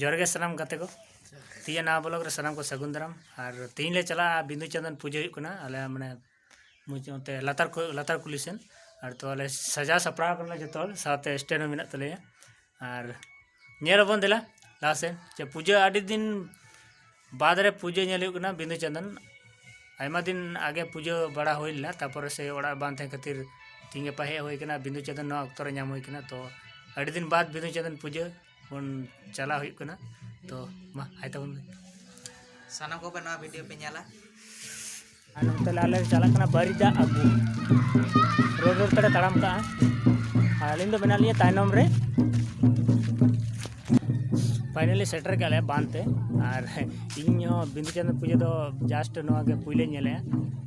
जोर के सामान गाते को तीन ना ब्लॉग रे सामान को सगुन दाराम और तीन ले चला बिंदु चंदन पूजा हुई आले माने मुझे लातार कुलिसेन और तो आले सजा सपड़ा करना जो साथे स्टेन में तले और नेलबन दिला लासे चे पूजा आदि दिन बाद रे पूजा नेलुकना बिंदु चंदन आयमा दिन आगे पूजा बड़ा होइला तापर से ओड़ा बांधे खातिर तींगे पाहे होइकना बिंदु चंदन न अक्तर नाम होइकना तो आदि दिन बाद बिंदु चंदन पूजा बन चला हुइकना तो मा आय तबन साना को बना वीडियो पे nyala नंतर आले चला कना बारिदा अबू रोड रोड तड़े तड़ाम का आलिंद बना लिए ताइनम रे फाइनली सेटर के आले बांधते और इन बिंदु चंदन पूजा दो जस्ट नवा के पुइले नेले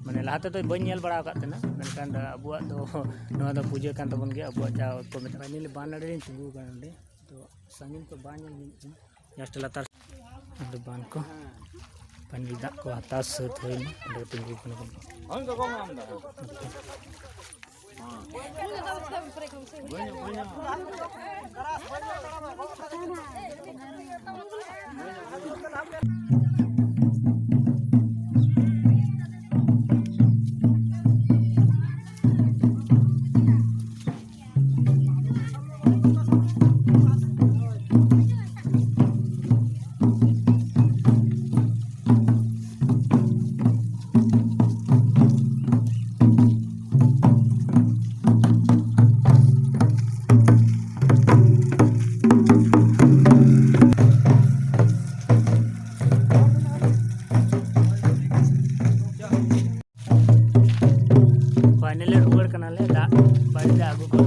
माने लाते तो बन नेल बड़ा कातना मेनकान अबुआ दो नवा दो पूजा कान तबन गे अबुआ जा को में फाइनली बान लड़े तिंगु कानले तो संगिन को बान नेल जस्ट लातार अंदर बान को पानी दाग को हताश होइन अंदर तिंगु कन हम तो कम आमदा फाइनली रुआड़ कनाले दा बारिदा अगु को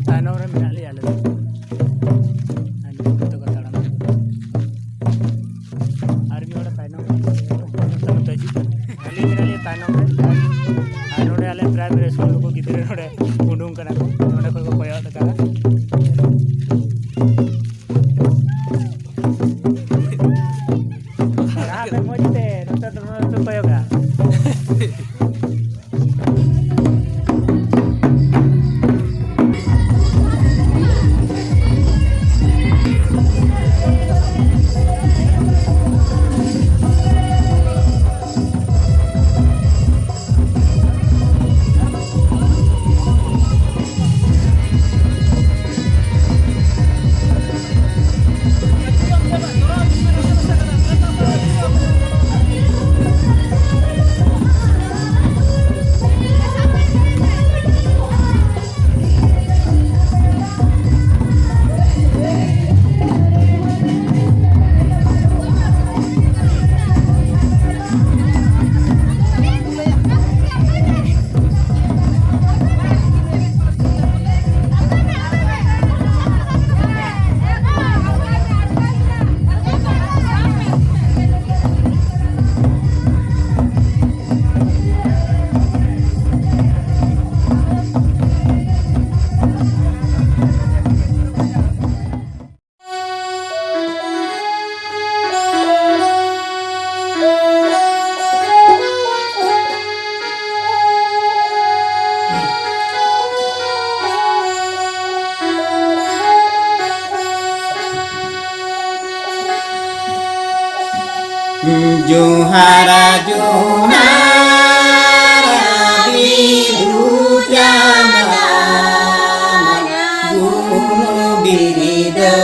तानो रे मेना ले आले आनी तो का ताड़ा आर्मी वाला तानो तो तजी खाली मेना ले तानो रे नोडे आले प्राइमरी स्कूल को गिदरे नोडे उडुंग कना को नोडे को कोया तका रात मोजते तो कोयोगा Johara Johara biru jamana gunung birida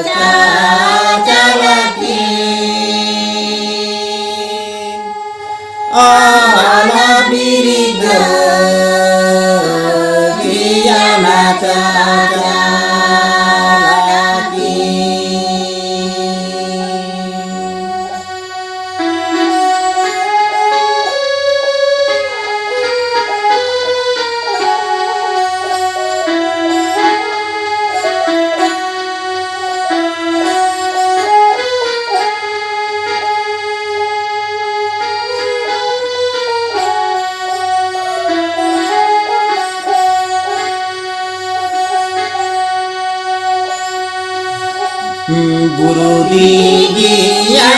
cacalakin ala birida diana Guru digiya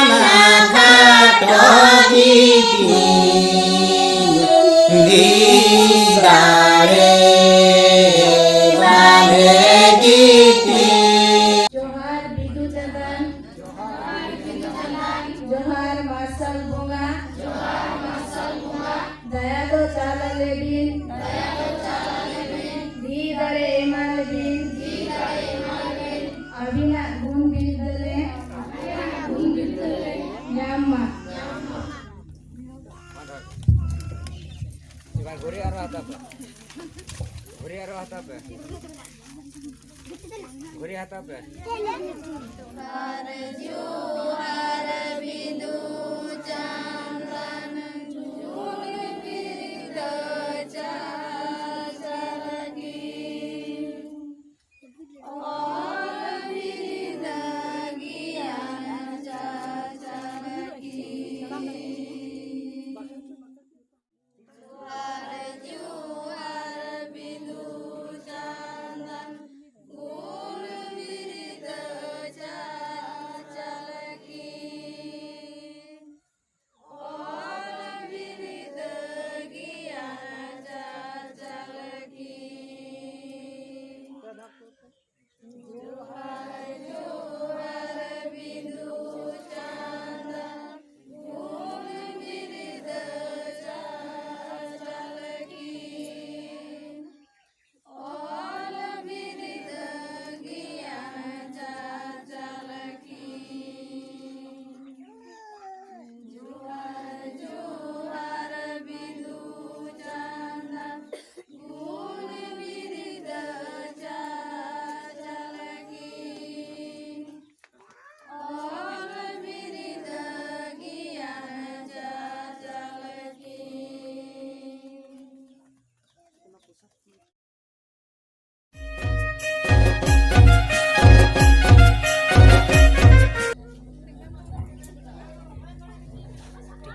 maka tojikin digare bane jikin apa? Guri aro hata apa? Guri hata apa?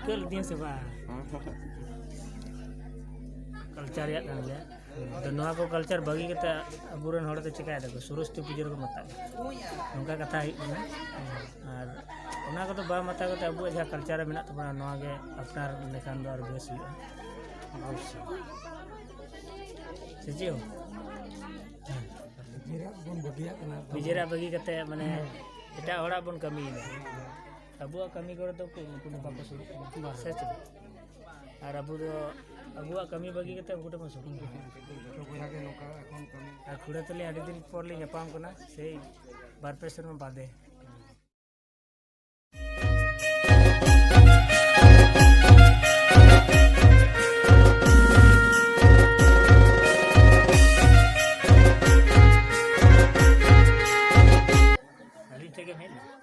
Tikul dia sebab culture ya kan ya. Dan noa ko culture bagi kita aburan hor te cekaya da surus tu pujar ko mata. Nongka kata na. Ar ona ko to ba mata ko te abu ja culture menak tabana noa ge apnar lekan do ar bes huyu. Sejauh Bijera bagi kata mana kita orang pun kami ini. Abuak kami kau tu pun apa suruh saja. Arabu tu abuak kami bagi kata aku tu masuk. Aku dah terlihat ada din porli nyapam kena. Saya barpeser membade. Hari cakap ni.